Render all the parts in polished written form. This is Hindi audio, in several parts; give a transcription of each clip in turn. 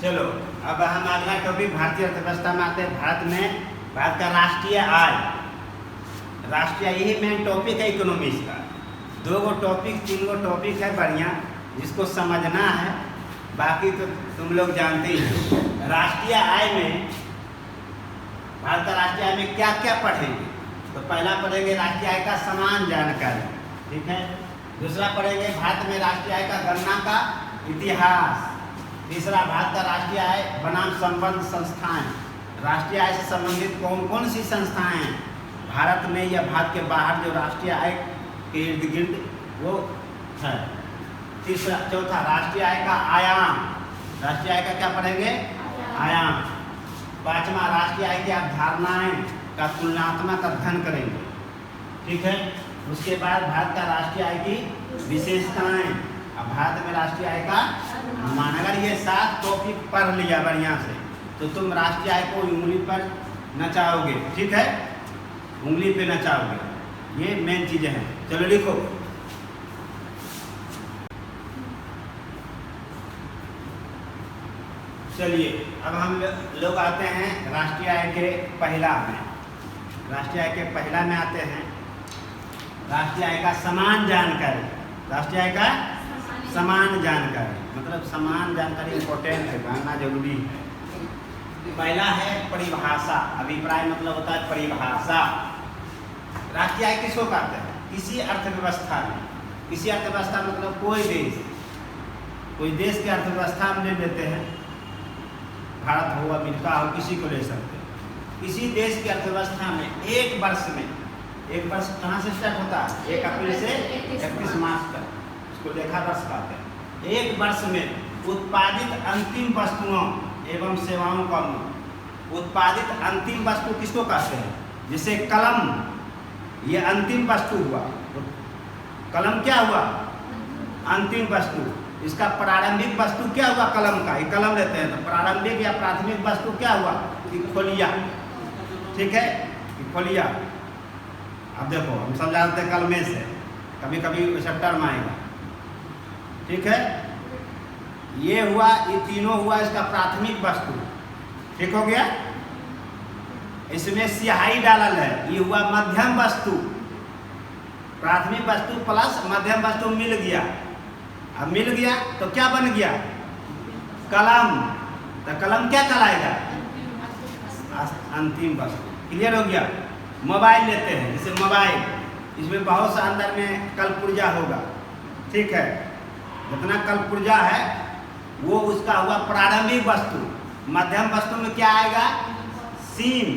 चलो अब हम अगला टॉपिक भारतीय अर्थव्यवस्था में आते हैं। भारत का राष्ट्रीय आय, यही मेन टॉपिक है इकोनॉमिक्स का। 2 गो टॉपिक 3 गो टॉपिक है बढ़िया, जिसको समझना है, बाकी तो तुम लोग जानते ही हो। राष्ट्रीय आय में, भारत का राष्ट्रीय आय में क्या क्या पढ़ेंगे? तो पहला पढ़ेंगे राष्ट्रीय आय का समान जानकारी, ठीक है। दूसरा पढ़ेंगे भारत में राष्ट्रीय आय का गणना का इतिहास। तीसरा भारत का राष्ट्रीय आय बनाम संबंध संस्थाएं, राष्ट्रीय आय से संबंधित कौन कौन सी संस्थाएं हैं भारत में या भारत के बाहर जो राष्ट्रीय आय के इर्द गिर्द वो है। चौथा राष्ट्रीय आय का आयाम, राष्ट्रीय आय का क्या पढ़ेंगे? आयाम। पांचवा राष्ट्रीय आय की अवधारणाएं का तुलनात्मक अध्ययन करेंगे, ठीक है। उसके बाद भारत का राष्ट्रीय आय की विशेषताएं, अब भारत में राष्ट्रीय आय का मान। अगर ये 7 टॉपिक पढ़ लिया बढ़िया से तो तुम राष्ट्रीय आय को उंगली पर नचाओगे, ठीक है, उंगली पे नचाओगे। ये मेन चीजें हैं। चलो लिखो। चलिए अब हम लोग आते हैं राष्ट्रीय आय के पहला में। राष्ट्रीय आय के पहला में आते हैं राष्ट्रीय आय का समान जानकारी। राष्ट्रीय आय का समान जानकारी मतलब समान जानकारी इम्पोर्टेंट है, जानना जरूरी है। पहला है परिभाषा। अभिप्राय मतलब होता है परिभाषा। राष्ट्रीय आय किसको कहते हैं? किसी अर्थव्यवस्था में, किसी अर्थव्यवस्था मतलब कोई देश की अर्थव्यवस्था हम ले लेते हैं, भारत हो, अमेरिका हो, किसी को ले सकते हैं। किसी देश की अर्थव्यवस्था में एक वर्ष कहाँ से स्टार्ट होता है? 1 अप्रैल से 31 मार्च तक, इसको लेखा वर्ष कहते हैं। एक वर्ष में उत्पादित अंतिम वस्तुओं एवं सेवाओं का मूल्य। उत्पादित अंतिम वस्तु किसको कहते हैं? जैसे कलम, ये अंतिम वस्तु हुआ। कलम क्या हुआ? अंतिम वस्तु। इसका प्रारंभिक वस्तु क्या हुआ? कलम का, ये कलम लेते हैं तो प्रारंभिक या प्राथमिक वस्तु क्या हुआ? खोलिया, ठीक है, खोलिया। अब देखो हम समझाते हैं कलमे से, कभी कभी वैसा टर्म आएगा, ठीक है। ये हुआ, ये तीनों हुआ इसका प्राथमिक वस्तु, ठीक हो गया। इसमें स्याही डालल है, ये हुआ मध्यम वस्तु। प्राथमिक वस्तु प्लस मध्यम वस्तु मिल गया। अब मिल गया तो क्या बन गया? कलम। तो कलम क्या कहलाएगा? अंतिम वस्तु। क्लियर हो गया। मोबाइल लेते हैं, जैसे मोबाइल, इसमें बहुत सा अंदर में कलपुर्जा होगा, ठीक है। जितना कलपुर्जा है वो उसका हुआ प्रारंभिक वस्तु। मध्यम वस्तु में क्या आएगा? सीम,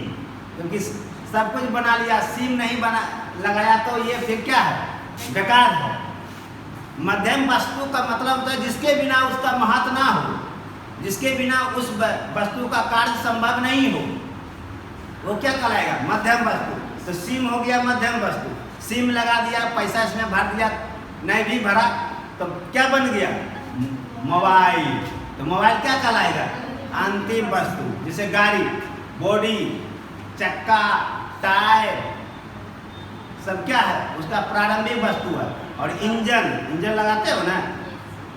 क्योंकि सब कुछ बना लिया, सीम नहीं बना लगाया तो ये फिर क्या है? बेकार है। मध्यम वस्तु का मतलब होता है जिसके बिना उसका महत्व ना हो, जिसके बिना उस वस्तु का कार्य संभव नहीं हो, वो क्या कहलाएगा? मध्यम वस्तु। तो सिम हो गया मध्यम वस्तु। सिम लगा दिया, पैसा इसमें भर दिया, नहीं भी भरा तो क्या बन गया? मोबाइल। तो मोबाइल क्या कहलाएगा? अंतिम वस्तु। जैसे गाड़ी, बॉडी, चक्का, टायर, सब क्या है? उसका प्रारंभिक वस्तु है। और इंजन लगाते हो ना,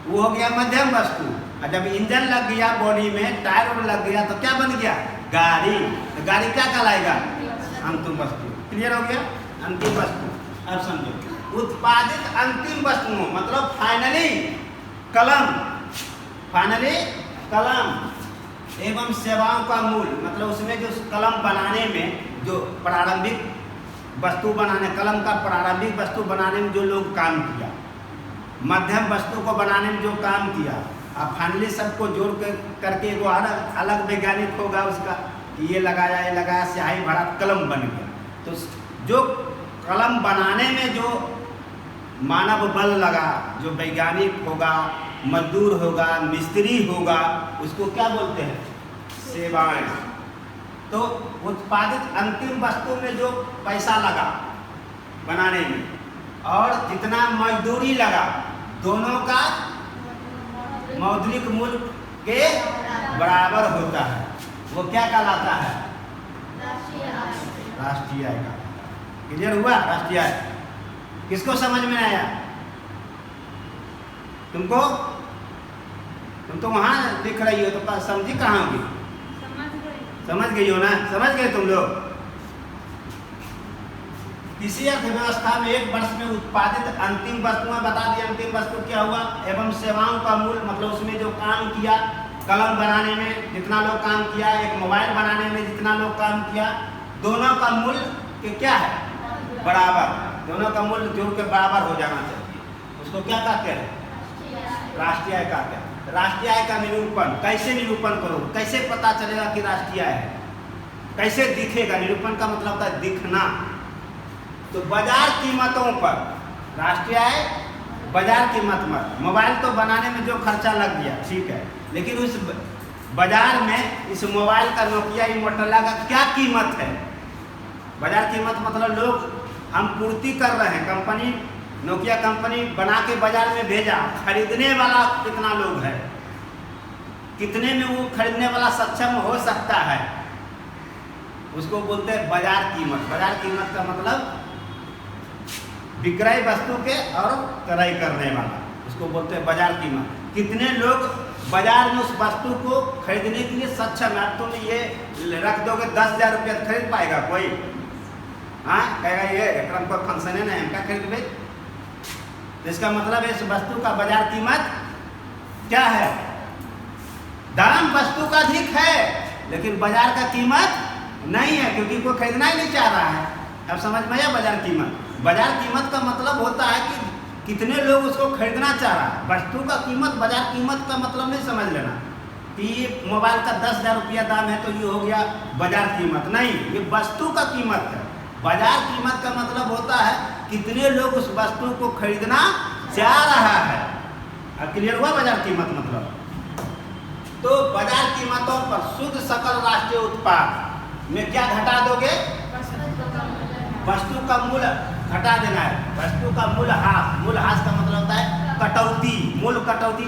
वो हो गया मध्यम वस्तु। और जब इंजन लग गया बॉडी में, टायर लग गया तो क्या बन गया? गाड़ी। तो गाड़ी क्या कहलाएगा? अंतिम वस्तु। क्लियर हो गया? अंतिम वस्तु। अब समझो, उत्पादित अंतिम वस्तुओं मतलब फाइनली कलम एवं सेवाओं का मूल्य मतलब उसमें जो कलम बनाने में जो प्रारंभिक वस्तु बनाने, कलम का प्रारंभिक वस्तु बनाने में जो लोग काम किया, मध्यम वस्तु को बनाने में जो काम किया, अब फाइनली सबको जोड़ करके वो अलग वैज्ञानिक होगा उसका, ये लगाया स्याही भरा कलम बन गया। तो जो कलम बनाने में जो मानव बल लगा, जो वैज्ञानिक होगा, मजदूर होगा, मिस्त्री होगा, उसको क्या बोलते हैं? सेवाएं। तो उत्पादित अंतिम वस्तु में जो पैसा लगा बनाने में और जितना मजदूरी लगा, दोनों का मौद्रिक मूल्य के बराबर होता है, वो क्या कहलाता है? राष्ट्रीय आय का। क्लियर हुआ? राष्ट्रीय आय किसको समझ में आया? तुमको तुम तो वहाँ लिख रही हो, तो समझी कहाँ होगी? समझ गई हो ना? समझ गए तुम लोग? किसी अर्थव्यवस्था में एक वर्ष में उत्पादित अंतिम वस्तुएं बता दी। अंतिम वस्तु क्या हुआ? एवं सेवाओं का मूल्य, मतलब उसमें जो काम किया, कलम बनाने में जितना लोग काम किया, एक मोबाइल बनाने में जितना लोग काम किया, दोनों का मूल्य क्या है? बराबर। दोनों का मूल्य जोड़ के बराबर हो जाना चाहिए। उसको क्या कहते हैं? राष्ट्रीय आय कहते हैं। राष्ट्रीय आय का निरूपण कैसे निरूपण करो? कैसे पता चलेगा कि राष्ट्रीय आय है? कैसे दिखेगा? निरूपण का मतलब होता है दिखना। तो बाजार कीमतों पर राष्ट्रीय आय, बाजार कीमत पर। मोबाइल तो बनाने में जो खर्चा लग गया ठीक है, लेकिन उस बाजार में इस मोबाइल का, नोकिया मोटोरोला का क्या कीमत है? बाजार कीमत मतलब लोग हम पूर्ति कर रहे हैं, कंपनी नोकिया कंपनी बना के बाजार में भेजा, खरीदने वाला कितना लोग है, कितने में वो खरीदने वाला सक्षम हो सकता है, उसको बोलते हैं बाजार कीमत। बाजार कीमत का मतलब विक्रय वस्तु के और क्रय करने वाला, उसको बोलते हैं बाजार कीमत। कितने लोग बाजार में उस वस्तु को खरीदने के लिए सक्षम है? तुम ये रख दोगे 10,000 रुपया, खरीद पाएगा कोई? हाँ, कहेगा ये कोई फंक्शन है ना, क्या खरीद भाई? इसका मतलब है इस वस्तु का बाजार कीमत क्या है? दाम वस्तु का अधिक है, लेकिन बाजार का कीमत नहीं है, क्योंकि कोई खरीदना ही नहीं चाह रहा है। अब समझ में आया बाजार कीमत? बाजार कीमत का मतलब होता है कि कितने लोग उसको खरीदना चाह रहा है। वस्तु का कीमत, बाजार कीमत का मतलब नहीं समझ लेना कि ये मोबाइल का 10,000 रुपया दाम है तो ये हो गया बाजार कीमत। नहीं, ये वस्तु का कीमत है। बाजार कीमत का मतलब होता है कितने लोग उस वस्तु को खरीदना चाह रहा है। अब क्लियर हुआ बाजार कीमत मतलब? तो बाजार कीमतों पर शुद्ध सकल राष्ट्रीय उत्पाद में क्या घटा दोगे? वस्तु का मूल्य घटा देना है। वस्तु का मूल्यह्रास, मूल्यह्रास का मतलब होता है कटौती, मूल्य कटौती,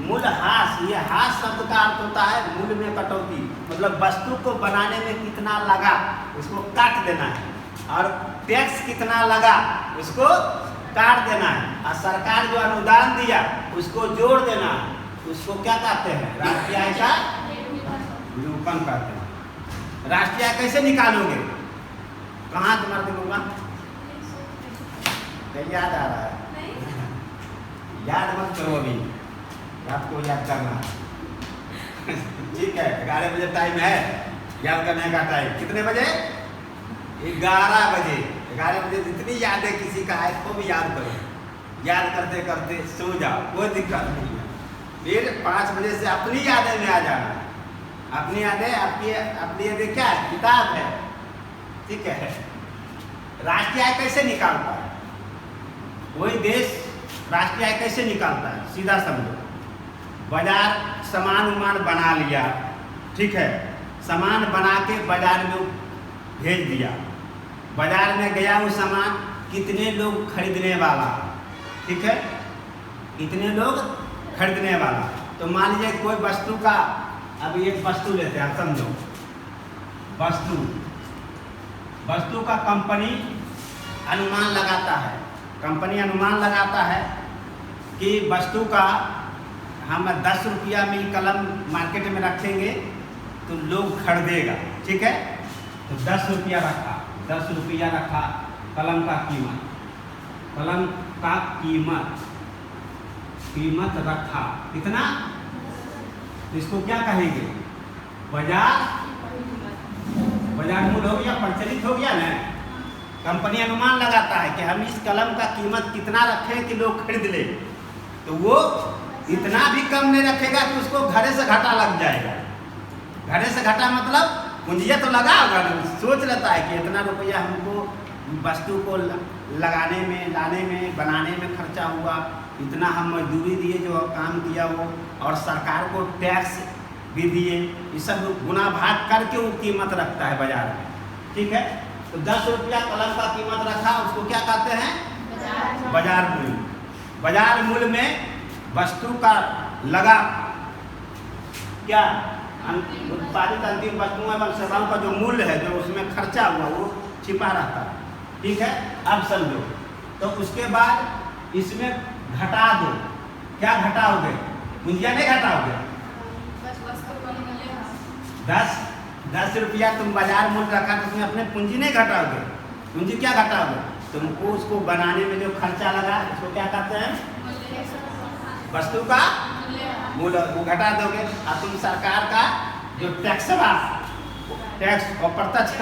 मूल्यह्रास। ये ह्रास शब्द का अर्थ होता है मूल्य में कटौती, मतलब वस्तु को बनाने में कितना लगा उसको काट देना है, और टैक्स कितना लगा उसको काट देना है, और सरकार जो अनुदान दिया उसको जोड़ देना है। उसको क्या कहते हैं? राष्ट्रीय आय का निरूपण कहते हैं। राष्ट्रीय आय कैसे निकालोगे? कहाँ तुम्हारे दिमाग में याद आ रहा है? याद मत करो अभी, आपको याद करना ठीक है। 11 बजे टाइम है याद करने का। टाइम कितने बजे? 11 बजे। 11 बजे जितनी यादें किसी का है तो भी याद करो। याद करते करते सो जाओ, कोई दिक्कत नहीं है। फिर 5 बजे से अपनी यादें में आ जाना। अपनी यादें अपनी यादें क्या है? किताब है, ठीक है। राष्ट्रीय आय कैसे निकालता है? कोई देश राष्ट्रीय आय कैसे निकालता है? सीधा समझो, बाजार सामान उमान बना लिया, ठीक है, सामान बना के बाजार में भेज दिया, बाजार में गया वो सामान, कितने लोग खरीदने वाला, ठीक है, कितने लोग खरीदने वाला। तो मान लीजिए कोई वस्तु का, अब एक वस्तु लेते हैं, समझो वस्तु का कंपनी अनुमान लगाता है, कंपनी अनुमान लगाता है कि वस्तु का हम 10 रुपया में कलम मार्केट में रखेंगे तो लोग खरीदेगा, ठीक है। तो 10 रुपया रखा, 10 रुपया रखा कलम का कीमत, कलम का कीमत रखा कितना? तो इसको क्या कहेंगे? बाजार मूल्य हो गया, प्रचलित हो गया ना। कंपनी अनुमान लगाता है कि हम इस कलम का कीमत कितना रखें कि लोग खरीद ले, तो वो इतना भी कम नहीं रखेगा कि उसको घरे से घाटा लग जाएगा। घरे से घाटा मतलब पूंजिया तो लगा होगा, सोच लेता है कि इतना रुपया हमको वस्तु को लगाने में, लाने में, बनाने में खर्चा हुआ, इतना हम मजदूरी दिए जो काम किया वो, और सरकार को टैक्स भी दिए, ये सब गुना भाग करके वो कीमत रखता है बाजार में, ठीक है। तो 10 रुपया कलम का कीमत रखा, उसको क्या कहते हैं? बाजार मूल्य। बाजार मूल्य में वस्तु का लगा क्या? उत्पादित अंतिम वस्तुओं एवं सेवाओं का जो मूल्य है, जो उसमें खर्चा हुआ वो छिपा रहता है, ठीक है। अब समझो, तो उसके बाद इसमें घटा दो, क्या घटाओगे? पूंजिया नहीं घटाओगे? 10 रुपया तुम बाजार मूल्य रखा तो उसमें अपने पूंजी नहीं घटाओगे। पूंजी क्या घटाओगे? तुमको उसको बनाने में जो खर्चा लगा उसको क्या कहते हैं? वस्तु का मूल्य, वो घटा दोगे। और तुम सरकार का जो टैक्स टैक्स और प्रत्यक्ष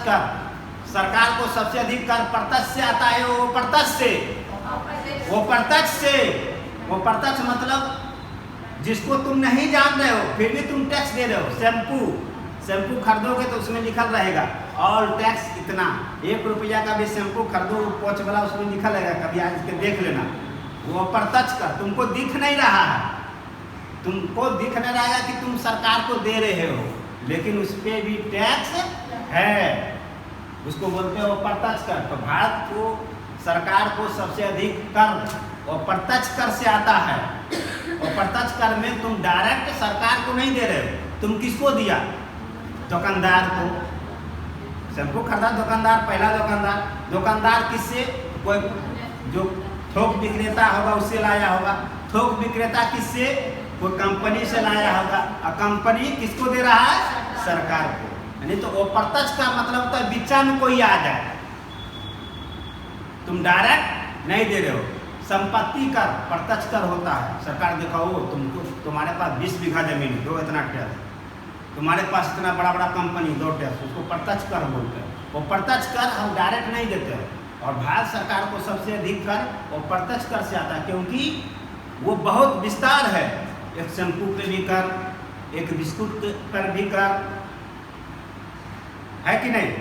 कर सरकार को सबसे अधिक कर प्रत्यक्ष से आता है। वो प्रत्यक्ष मतलब जिसको तुम नहीं जान रहे हो फिर भी तुम टैक्स दे रहे हो। शैम्पू खरीदोगे तो उसमें लिखल रहेगा ऑल टैक्स इतना। 1 रुपया का भी शैम्पू खरीदो पोछ वाला, उसमें लिखल रहेगा, कभी आज के देख लेना। वो प्रत्यक्ष कर तुमको दिख नहीं रहा है, तुमको दिख नहीं रहा कि तुम सरकार को दे रहे हो, लेकिन उस पर भी टैक्स है, उसको बोलते हो प्रत्यक्ष कर। तो भारत को सरकार को सबसे अधिक कर और प्रत्यक्ष कर से आता है। और प्रत्यक्ष कर में तुम डायरेक्ट सरकार को नहीं दे रहे हो, तुम किसको दिया? दुकानदार को। शैम्पू खरीदा दुकानदार, पहला दुकानदार किससे? कोई जो थोक विक्रेता होगा उससे लाया होगा। थोक विक्रेता किससे? कोई कंपनी से लाया होगा। और कंपनी किसको दे रहा है? सरकार को। नहीं तो वो प्रत्यक्ष का मतलब होता है बिचा में कोई आ जाए, तुम डायरेक्ट नहीं दे रहे हो। संपत्ति कर प्रत्यक्ष कर होता है। सरकार दिखाओ तुमको, तुम्हारे पास 20 बीघा जमीन दो इतना टैक्स, तुम्हारे पास इतना बड़ा कंपनी 2 टैक्स, उसको प्रत्यक्ष कर बोलते हैं। वो प्रत्यक्ष कर हम डायरेक्ट नहीं देते हैं। और भारत सरकार को सबसे अधिक कर और प्रत्यक्ष कर से आता है, क्योंकि वो बहुत विस्तार है। एक शैम्पू पे भी कर, एक बिस्कुट पर भी कर, है कि नहीं?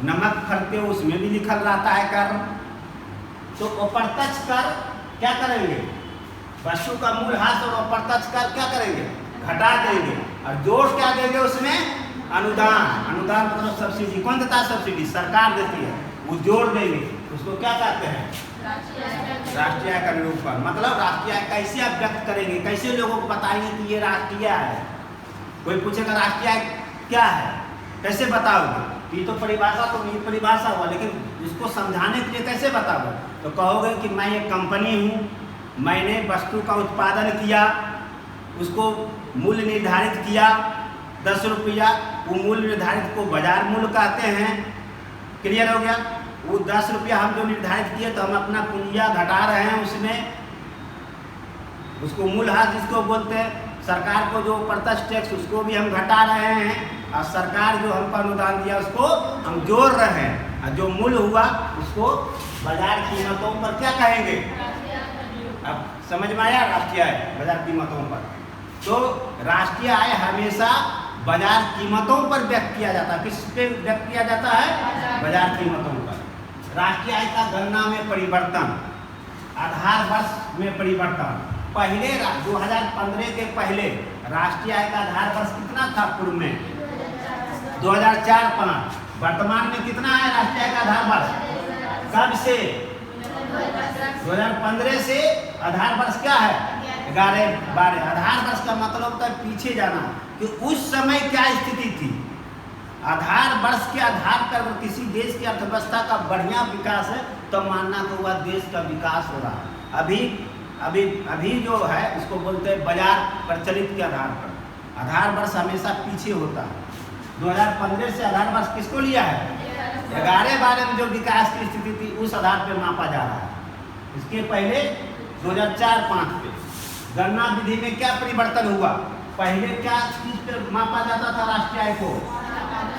नमक खरीदते हो उसमें भी लिखल रहता है कर। तो अप्रत्यक्ष कर क्या करेंगे? वस्तु का मूल ह्रास। और अप्रत्यक्ष कर क्या करेंगे? घटा देंगे। और जोड़ क्या देंगे उसमें? अनुदान मतलब सब्सिडी। कौन देता है सब्सिडी? सरकार देती है, वो जोड़ देंगे। उसको क्या कहते हैं? राष्ट्रीय आय का निरूपण। मतलब राष्ट्रीय आय कैसे आप व्यक्त करेंगे, कैसे लोगों को बताएंगे कि ये राष्ट्रीय आय है? कोई पूछेगा राष्ट्रीय आय क्या है, कैसे बताओगे? ये तो परिभाषा, तो ये परिभाषा हुआ, लेकिन इसको समझाने के लिए कैसे बताओगे? तो कहोगे कि मैं एक कंपनी हूँ, मैंने वस्तु का उत्पादन किया, उसको मूल्य निर्धारित किया 10 रुपया, वो मूल्य निर्धारित को बाजार मूल्य कहते हैं। क्लियर हो गया? वो 10 रुपया हम जो निर्धारित किए तो हम अपना पूंजिया घटा रहे हैं उसमें, उसको मूल्यह्रास जिसको बोलते हैं। सरकार को जो प्रत्यक्ष टैक्स उसको भी हम घटा रहे हैं, और सरकार जो हमको अनुदान दिया उसको हम जोड़ रहे हैं। और जो मूल्य हुआ उसको बाजार कीमतों पर क्या कहेंगे? अब समझ में आया? राष्ट्रीय आय बाजार कीमतों पर। तो राष्ट्रीय आय हमेशा बाजार कीमतों पर व्यक्त किया जाता है। किस पे व्यक्त किया जाता है? बाजार कीमतों पर। राष्ट्रीय आय का गणना में परिवर्तन, आधार वर्ष में परिवर्तन। पहले 2015 के पहले राष्ट्रीय आय का आधार वर्ष कितना था? पूर्व में 2004-5। वर्तमान में कितना है राष्ट्रीय आय का आधार वर्ष? कब से? 2015 से आधार वर्ष क्या है? 11-12। आधार वर्ष का मतलब होता है पीछे जाना, कि उस समय क्या स्थिति थी। आधार वर्ष के आधार पर किसी देश की अर्थव्यवस्था का बढ़िया विकास है तो मानना तो वह देश का विकास हो रहा है। अभी जो है उसको बोलते हैं बाजार प्रचलित के आधार पर। आधार वर्ष हमेशा पीछे होता है। 2015 से आधार वर्ष किसको लिया है? 11-12 में जो विकास की स्थिति थी उस आधार पर मापा जा रहा है। इसके पहले 2004-5 पे गणना विधि में क्या परिवर्तन हुआ? पहले क्या चीज पर मापा जाता था राष्ट्रीय आय को?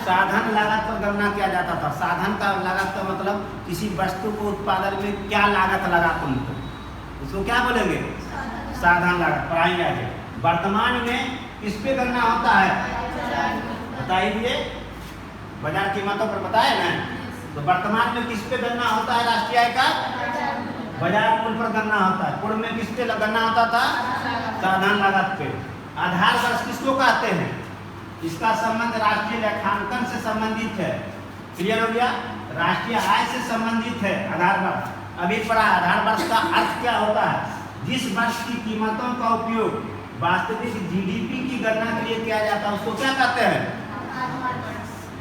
साधन लागत पर गणना किया जाता था। साधन का लागत का मतलब किसी वस्तु को उत्पादन में क्या लागत लगा तुमको, उसको क्या बोलेंगे? साधन लागत। पढ़ाएंगे आगे। वर्तमान में किस पे गणना होता है? बताइए। बाजार कीमतों पर बताए ना। तो वर्तमान में किस पे गणना होता है राष्ट्रीय आय का? बाजार मूल्य पर गणना होता है। पूर्व में किस पे गणना होता था? साधन लागत पे। आधार वर्ष किसको कहते हैं? इसका संबंध राष्ट्रीय लेखांकन से संबंधित है। क्लियर हो गया? राष्ट्रीय आय से संबंधित है आधार वर्ष। अभी पढ़ा आधार वर्ष का अर्थ क्या होता है? जिस वर्ष की कीमतों का उपयोग वास्तविक जीडीपी की गणना के लिए किया जाता है उसको क्या कहते हैं?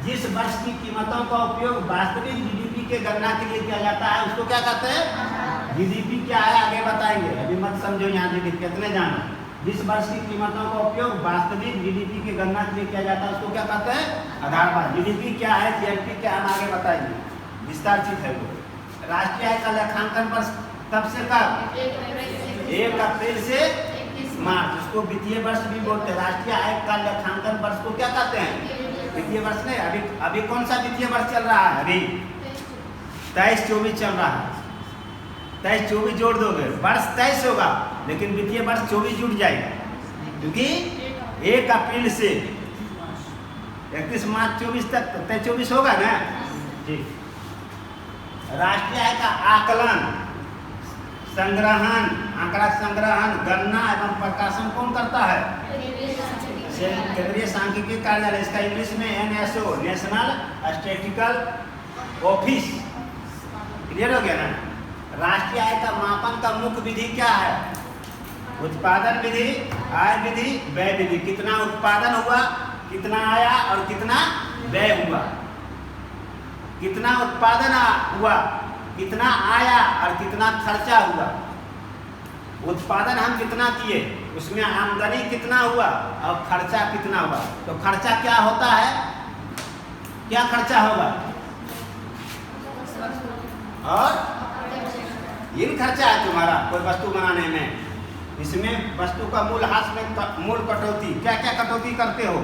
जिस वर्ष की कीमतों का उपयोग वास्तविक जीडीपी के गणना के लिए किया जाता है उसको क्या कहते हैं? जीडीपी क्या है आगे बताएंगे, अभी मत समझो यहाँ जीडीपी कितने जाना। जिस वर्ष की कीमतों का उपयोग वास्तविक जीडीपी की गणना के लिए किया जाता है उसको क्या कहते हैं? आधारवाद। जीडीपी क्या है, जीएनपी क्या है, हम आगे बताएंगे, विस्तारित है वो। राष्ट्रीय आय का लेखांकन वर्ष कब से कब? 1 अप्रैल से मार्च, उसको वित्तीय वर्ष भी बोलते हैं। राष्ट्रीय आय का लेखांकन वर्ष को क्या कहते हैं? वित्तीय वर्ष नहीं। अभी कौन सा वित्तीय वर्ष चल रहा है? अभी 23-24 चल रहा है। 23-24 जोड़ दोगे, वर्ष 23 होगा, लेकिन वित्तीय वर्ष 24 जुड़ जाएगा, क्योंकि 1 अप्रैल से 31 मार्च 24 तक 23-24 होगा ना। ठीक। राष्ट्रीय आय का आकलन, संग्रहण, आंकड़ा संग्रहण, गणना एवं प्रकाशन कौन करता है? केंद्रीय सांख्यिकी कार्यालय, इसका इंग्लिश में NSO, national statistical office. Clear हो गया ना। राष्ट्रीय आय का मापन का मुख्य विधि क्या है? उत्पादन विधि, आय विधि, व्यय विधि। कितना उत्पादन हुआ, कितना आया और कितना व्यय हुआ। कितना उत्पादन हुआ, कितना आया और कितना खर्चा हुआ। उत्पादन हम कितना किए, उसमें आमदनी कितना हुआ और खर्चा कितना हुआ। तो खर्चा क्या होता है, क्या खर्चा होगा? और ये खर्चा है तुम्हारा कोई वस्तु बनाने में, इसमें वस्तु का मूल्यह्रास में मूल कटौती। क्या क्या कटौती करते हो?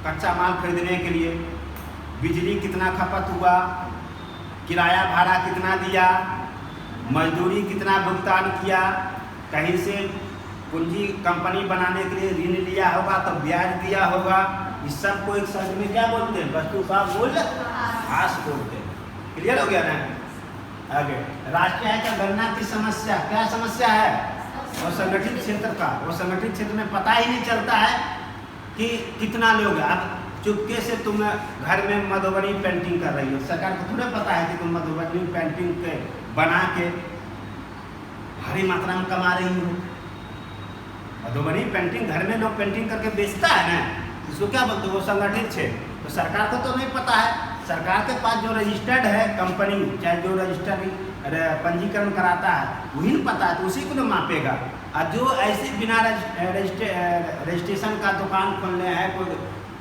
कच्चा माल खरीदने के लिए बिजली कितना खपत हुआ, किराया भाड़ा कितना दिया, मजदूरी कितना भुगतान किया, कहीं से पूंजी कंपनी बनाने के लिए ऋण लिया होगा तो ब्याज दिया होगा। इस सब को एक शब्द में क्या बोलते हैं? वस्तु का मूल्यह्रास बोलते हैं। क्लियर हो गया ना। आगे, राष्ट्रीय आय का गणना की समस्या, क्या समस्या है? वो संगठित क्षेत्र का, वो संगठित क्षेत्र में पता ही नहीं चलता है कि कितना लोग हैं। अब चुपके से तुम घर में मधुबनी पेंटिंग कर रही हो, सरकार को थोड़ा पता है कि तुम मधुबनी पेंटिंग के बना के भारी मात्रा में कमा रही हो। मधुबनी पेंटिंग घर में लोग पेंटिंग करके बेचता है ना, इसको क्या बोलते हो? वो संगठित क्षेत्र। तो सरकार को तो नहीं पता है। सरकार के पास जो रजिस्टर्ड है कंपनी, चाहे जो रजिस्टर्ड पंजीकरण कराता है, वही नहीं पता है, तो उसी को ना मापेगा। और जो ऐसे बिना रजिस्ट्रेशन का दुकान खोलने हैं, कोई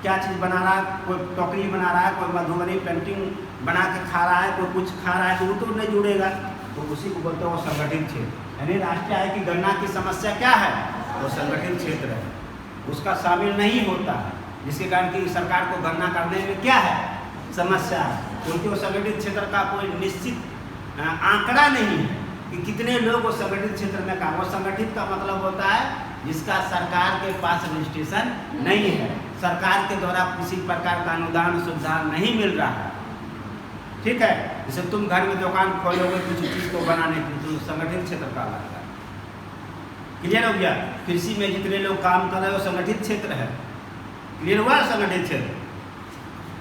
क्या चीज़ बना रहा है, कोई टोकरी बना रहा है, कोई मधुबनी पेंटिंग बना के खा रहा है, कोई कुछ खा रहा है, तो वो तो नहीं जुड़ेगा। तो उसी को बोलते हैं वो संगठित क्षेत्र। यानी राष्ट्रीय आय की गणना की समस्या क्या है? वो संगठित क्षेत्र है, उसका शामिल नहीं होता है, जिसके कारण कि सरकार को गणना करने में क्या है? समस्या है, क्योंकि वो संगठित क्षेत्र का कोई निश्चित आंकड़ा नहीं है कि कितने लोग वो संगठित क्षेत्र में काम। वो संगठित का मतलब होता है जिसका सरकार के पास रजिस्ट्रेशन नहीं है, सरकार के द्वारा किसी प्रकार का अनुदान सुविधा नहीं मिल रहा है। ठीक है, जैसे तुम घर में दुकान खोलोगे किसी चीज़ को बनाने के लिए, तो संगठित क्षेत्र का लगता है। क्लियर हो गया। कृषि में जितने लोग काम कर रहे हैं वो संगठित क्षेत्र है। क्लियर हुआ? संगठित क्षेत्र।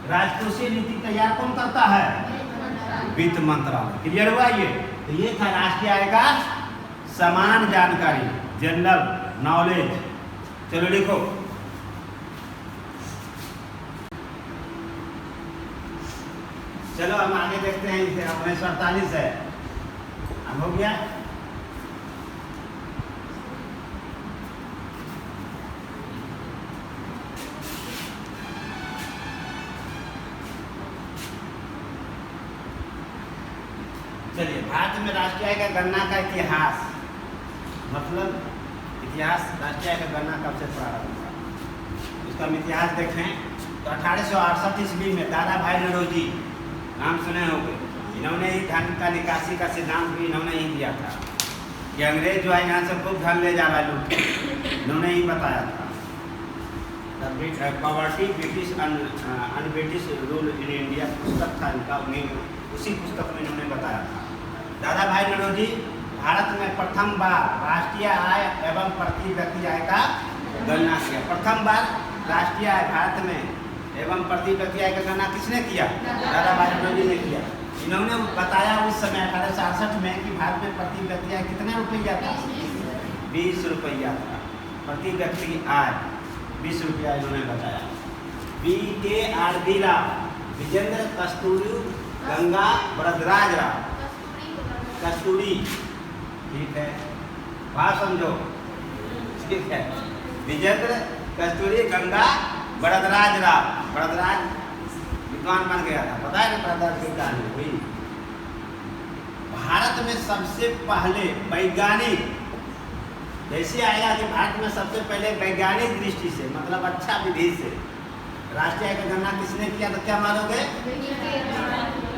राजकोषीय नीति तैयार कौन करता है? वित्त मंत्रालय। क्लियर हुआ? ये तो ये था राष्ट्रीय आय का समान जानकारी, जनरल नॉलेज। चलो लिखो। चलो हम आगे देखते हैं। इसे 1948 है, अब हो गया। चलिए, भारत में राष्ट्रीय आय का गणना का इतिहास, मतलब इतिहास राष्ट्रीय आय का गणना कब से प्रारंभ हुआ, इसका हम इतिहास देखें तो 1868 ईस्वी में दादा भाई नौरोजी, नाम सुने होंगे, इन्होंने ही धन का निकासी का सिद्धांत भी इन्होंने ही दिया था कि अंग्रेज जो है यहाँ से खूब धन ले जा रहा है लूट, इन्होंने ही बताया था। Poverty British un British rule in India पुस्तक था इनका, उसी पुस्तक में इन्होंने बताया था। दादा भाई नौरोजी भारत में प्रथम बार राष्ट्रीय आय एवं प्रति व्यक्ति आय का गणना किया। प्रथम बार राष्ट्रीय आय भारत में एवं प्रति व्यक्ति आय का गणना किसने किया? दादा भाई नौरोजी ने किया। इन्होंने बताया उस समय 1868 में कि भारत में प्रति व्यक्ति आय कितने रुपया था? 20 रुपया था प्रति व्यक्ति आय, 20 रुपया इन्होंने बताया। BKRD राव, विजेंद्र कस्तूरी, गंगा वरदराज राव, कस्तूरी, ठीक है, बात समझो। ठीक है। विजेंद्र कस्तूरी गंगा बरदराज राव, बरदराज विद्वान बन गया था, पता है ना बरदराज की कहानी हुई। भारत में सबसे पहले वैज्ञानिक, जैसे आएगा कि भारत में सबसे पहले वैज्ञानिक दृष्टि से मतलब अच्छा विधि से राष्ट्रीय आय का गणना किसने किया, तो क्या मानोगे?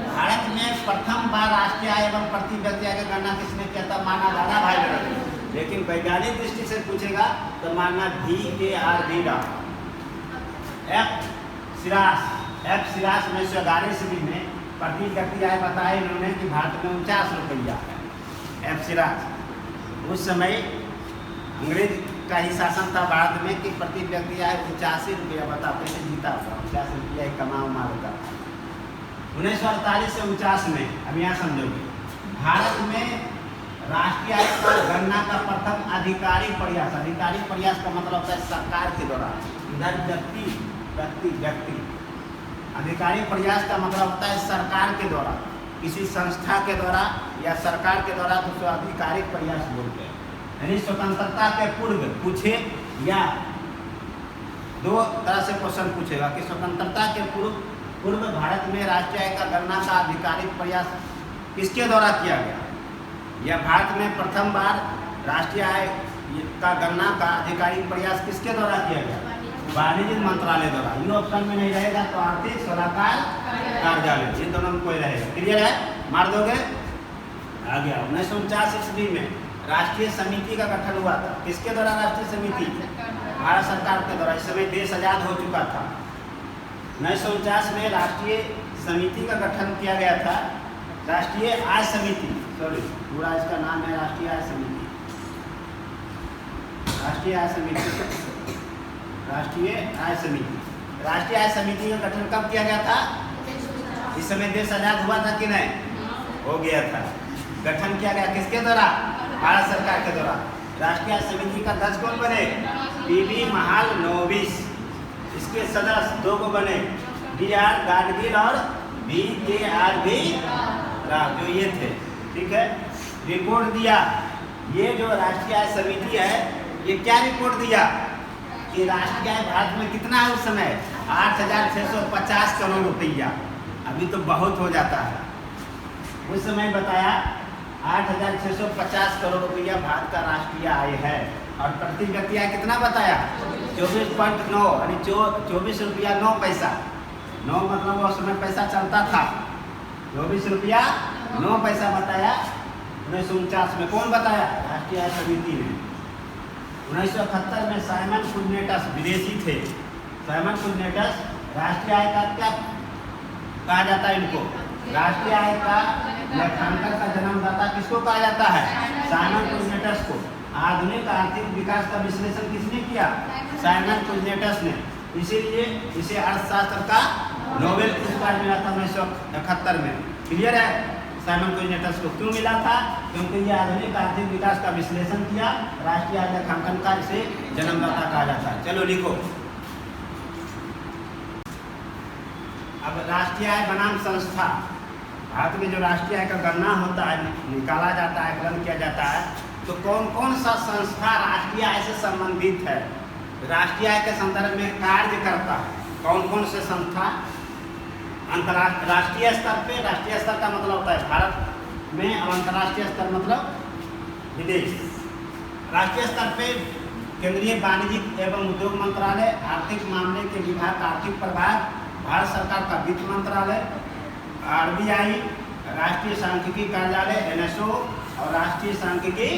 भारत में प्रथम बार राष्ट्रीय आय एवं प्रति व्यक्ति आय का गणना किसने किया था, माना दादा भाई बहन। लेकिन वैज्ञानिक दृष्टि से पूछेगा तो मानना VAR राव। एफ सिरास 1911 ईस्वी में प्रति व्यक्ति आय बताया इन्होंने कि भारत में 49 रुपया है। एफ सिरास उस समय अंग्रेज का ही शासन था भारत में कि प्रति व्यक्ति आय 85 रुपया बताते थे, जीता था 50 रुपया कमा उमा लेता था। 1948 से 49 में, अब यहाँ समझोगे, भारत में राष्ट्रीय आय का गणना का प्रथम आधिकारिक प्रयास, आधिकारिक प्रयास का मतलब होता है सरकार के द्वारा, इधर व्यक्ति आधिकारिक प्रयास का मतलब होता है सरकार के द्वारा, किसी संस्था के द्वारा या सरकार के द्वारा, तो आधिकारिक प्रयास बोलते हैं। यानी स्वतंत्रता के पूर्व पूछे या दो तरह से क्वेश्चन पूछेगा कि स्वतंत्रता के पूर्व भारत में राष्ट्रीय आय का गणना का आधिकारिक प्रयास किसके द्वारा किया गया, या भारत में प्रथम बार राष्ट्रीय आय का गणना का आधिकारिक प्रयास किसके द्वारा किया गया, वाणिज्य मंत्रालय द्वारा। ये ऑप्शन में नहीं रहेगा तो आर्थिक सलाहकार कार्यालय, ये दोनों में कोई रहेगा। क्लियर है, मार दोगे। आ गया 1949 ईस्वी में राष्ट्रीय समिति का गठन हुआ था, किसके द्वारा राष्ट्रीय समिति, भारत सरकार के द्वारा। इस समय देश आजाद हो चुका था। 1949 में राष्ट्रीय समिति का गठन किया गया था, राष्ट्रीय आय समिति, सॉरी पूरा इसका नाम है राष्ट्रीय आय समिति, राष्ट्रीय आय समिति, राष्ट्रीय आय समिति। राष्ट्रीय आय समिति का गठन कब किया गया था, इस समय देश आजाद हुआ था कि नहीं, हो गया था। गठन किया गया किसके द्वारा, भारत सरकार के द्वारा। राष्ट्रीय आय समिति का अध्यक्ष कौन बने, PV महालनोबिस। इसके सदस्य दो को बने, DR गाडगिल और VKRV राव, जो ये थे। ठीक है, रिपोर्ट दिया, ये जो राष्ट्रीय आय समिति है ये क्या रिपोर्ट दिया कि राष्ट्रीय आय भारत में कितना है उस समय, 8,650 करोड़ रुपया। अभी तो बहुत हो जाता है, उस समय बताया 8,650 करोड़ रुपया भारत का राष्ट्रीय आय है। और प्रति व्यक्ति आय कितना बताया, 24.9, यानी 24 रुपया 9 पैसा। 9 मतलब उस समय पैसा चलता था, 24 रुपया 9 पैसा बताया 1949 में। कौन बताया, राष्ट्रीय आय समिति ने। 1971 में साइमन कुजनेटस, विदेशी थे, साइमन कुजनेटस राष्ट्रीय आय का क्या कहा जाता है इनको, राष्ट्रीय आय का लेखांकन का जन्मदाता किसको कहा जाता है, साइमन कुजनेटस को। आधुनिक आर्थिक विकास का विश्लेषण किसने किया, साइमन कुजनेटस ने। इसीलिए इसे अर्थशास्त्र का नोबेल पुरस्कार मिला था 1971 में। क्लियर है, साइमन कुजनेटस को क्यों मिला था, क्योंकि ये आधुनिक आर्थिक विकास का विश्लेषण किया, राष्ट्रीय आय लेखांकन का इसे जन्मदाता कहा जाता है। चलो लिखो। अब राष्ट्रीय आय बनाम संस्था, भारत में जो राष्ट्रीय आय का गणना होता है, निकाला जाता है, आकलन किया जाता है, तो कौन कौन सा संस्था राष्ट्रीय आय से संबंधित है, राष्ट्रीय आय के संदर्भ में कार्य करता है, कौन कौन से संस्था। अंतर्राष्ट्रीय स्तर पे, राष्ट्रीय स्तर का मतलब होता है भारत में, और अंतर्राष्ट्रीय स्तर मतलब विदेश। राष्ट्रीय स्तर पे केंद्रीय वाणिज्य एवं उद्योग मंत्रालय, आर्थिक मामले के विभाग, आर्थिक प्रभाग, भारत सरकार का वित्त मंत्रालय, RBI, राष्ट्रीय सांख्यिकी कार्यालय NSO और राष्ट्रीय सांख्यिकी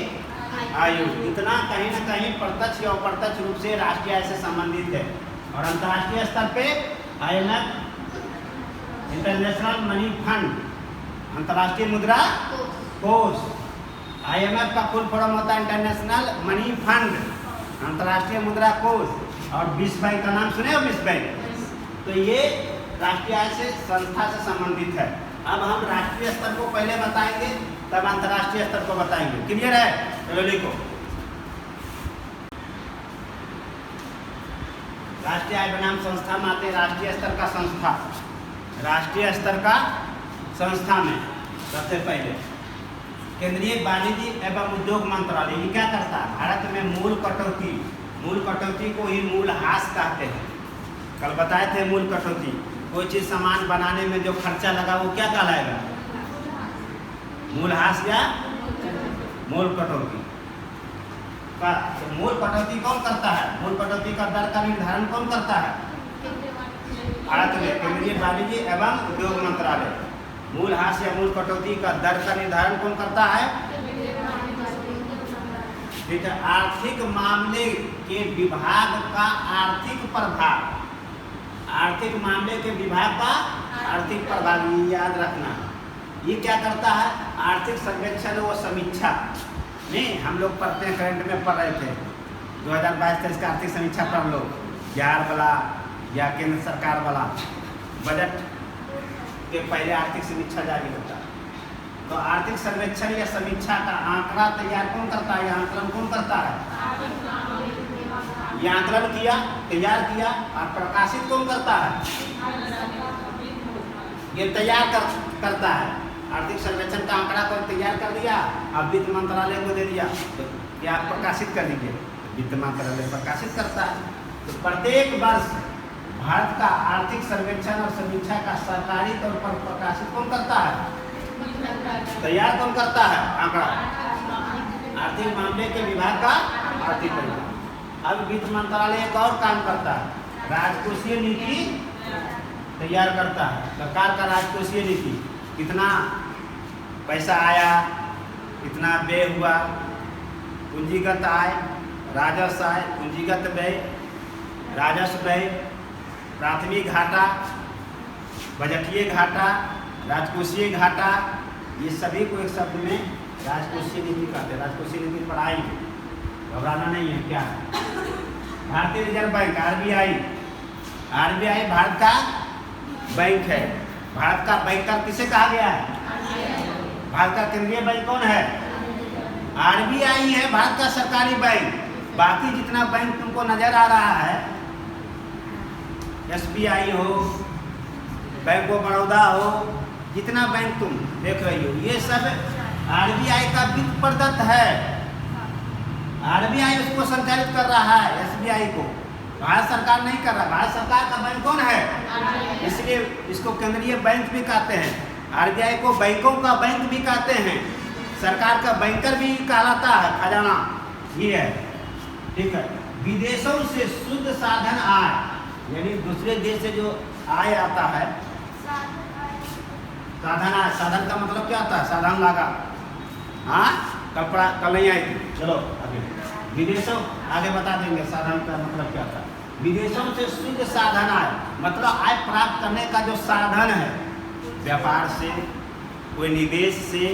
आयोग। इतना कहीं ना कहीं प्रत्यक्ष या अप्रत्यक्ष रूप से राष्ट्रीय आय से संबंधित है। और अंतर्राष्ट्रीय स्तर पे IMF, इंटरनेशनल मनी फंड, अंतर्राष्ट्रीय मुद्रा कोष। IMF का फुल फॉर्म होता है इंटरनेशनल मनी फंड, अंतर्राष्ट्रीय मुद्रा कोष। और विश्व बैंक का नाम सुने हो, विश्व बैंक, तो ये राष्ट्रीय आय से संस्था से संबंधित है। अब हम राष्ट्रीय स्तर को पहले बताएंगे, तब अंतर्राष्ट्रीय स्तर को बताएंगे। क्लियर है, चलो लिखो। राष्ट्रीय आय बनाम संस्था में आते राष्ट्रीय स्तर का संस्था। राष्ट्रीय स्तर का संस्था में सबसे पहले केंद्रीय वाणिज्य एवं उद्योग मंत्रालय ये क्या करता है? भारत में मूल कटौती को ही मूल्यह्रास कहते हैं। कल बताए थे मूल कटौती, कोई चीज सामान बनाने में जो खर्चा लगा वो क्या कहलाएगा? मूल्यह्रास या मूल कटौती का। तो मूल कटौती कौन करता है? मूल कटौती का दर का निर्धारण कौन करता है? भारत में केंद्रीय वाणिज्य एवं उद्योग मंत्रालय। मूल्यह्रास या मूल कटौती का दर का निर्धारण कौन करता है? ठीक है। आर्थिक मामले के विभाग का आर्थिक प्रभाव, आर्थिक मामले के विभाग का आर्थिक प्रभाव, ये याद रखना। ये क्या करता है? आर्थिक सर्वेक्षण व समीक्षा। नहीं, हम लोग पढ़ते हैं, करंट में पढ़ रहे थे 2022-23 का आर्थिक समीक्षा पढ़ लो, बिहार वाला या केंद्र सरकार वाला बजट के पहले आर्थिक समीक्षा जारी होता है। तो आर्थिक सर्वेक्षण या समीक्षा का आंकड़ा तैयार कौन करता है? आंकलन कौन करता है? ये आंकलन किया, तैयार किया और प्रकाशित कौन करता है? ये तैयार करता है। आर्थिक सर्वेक्षण का आंकड़ा को तैयार कर दिया, अब वित्त मंत्रालय को दे दिया, तो क्या प्रकाशित कर दीजिए, वित्त मंत्रालय प्रकाशित करता है। तो प्रत्येक वर्ष भारत का आर्थिक सर्वेक्षण और समीक्षा का सरकारी तौर पर प्रकाशित कौन करता है? तैयार कौन करता है? आंकड़ा आर्थिक मामले के विभाग का आर्थिक विभाग। अब वित्त मंत्रालय एक और काम करता है, राजकोषीय नीति तैयार करता है। सरकार का राजकोषीय नीति, कितना पैसा आया, कितना व्यय हुआ, पूंजीगत आय, राजस्व आय, पूंजीगत व्यय, राजस्व व्यय, प्राथमिक घाटा, बजटीय घाटा, राजकोषीय घाटा, ये सभी को एक शब्द में राजकोषीय नीति कहते हैं। राजकोषीय नीति पढ़ाएंगे, घबराना नहीं है। क्या भारतीय reserve bank RBI, RBI Bharat का बैंक है। भारत का बैंकर किसे कहा गया है? भारत का केंद्रीय बैंक कौन है? आरबीआई है, भारत का सरकारी बैंक। बाकी जितना बैंक तुमको नजर आ रहा है, एसबीआई हो, बैंक ऑफ बड़ौदा हो, जितना बैंक तुम देख रही हो, ये सब आरबीआई का वित्त प्रदत्त है। आरबीआई उसको संचालित कर रहा है, एसबीआई को भारत सरकार नहीं कर रहा। भारत सरकार का बैंक कौन है? इसलिए इसको केंद्रीय बैंक भी कहते हैं। आरबीआई को बैंकों का बैंक भी कहते हैं, सरकार का बैंकर भी कहलाता है, खजाना ये है। ठीक है। विदेशों से शुद्ध साधन आय, यानी दूसरे देश से जो आय आता है, साधन आय। साधन का मतलब क्या होता है? साधन लागत। हाँ, कपड़ा कल नहीं आई थी, चलो आगे। विदेशों, आगे बता देंगे साधन का मतलब क्या था। विदेशों से शुद्ध साधन आय मतलब आय प्राप्त करने का जो साधन है, व्यापार से, कोई निवेश से,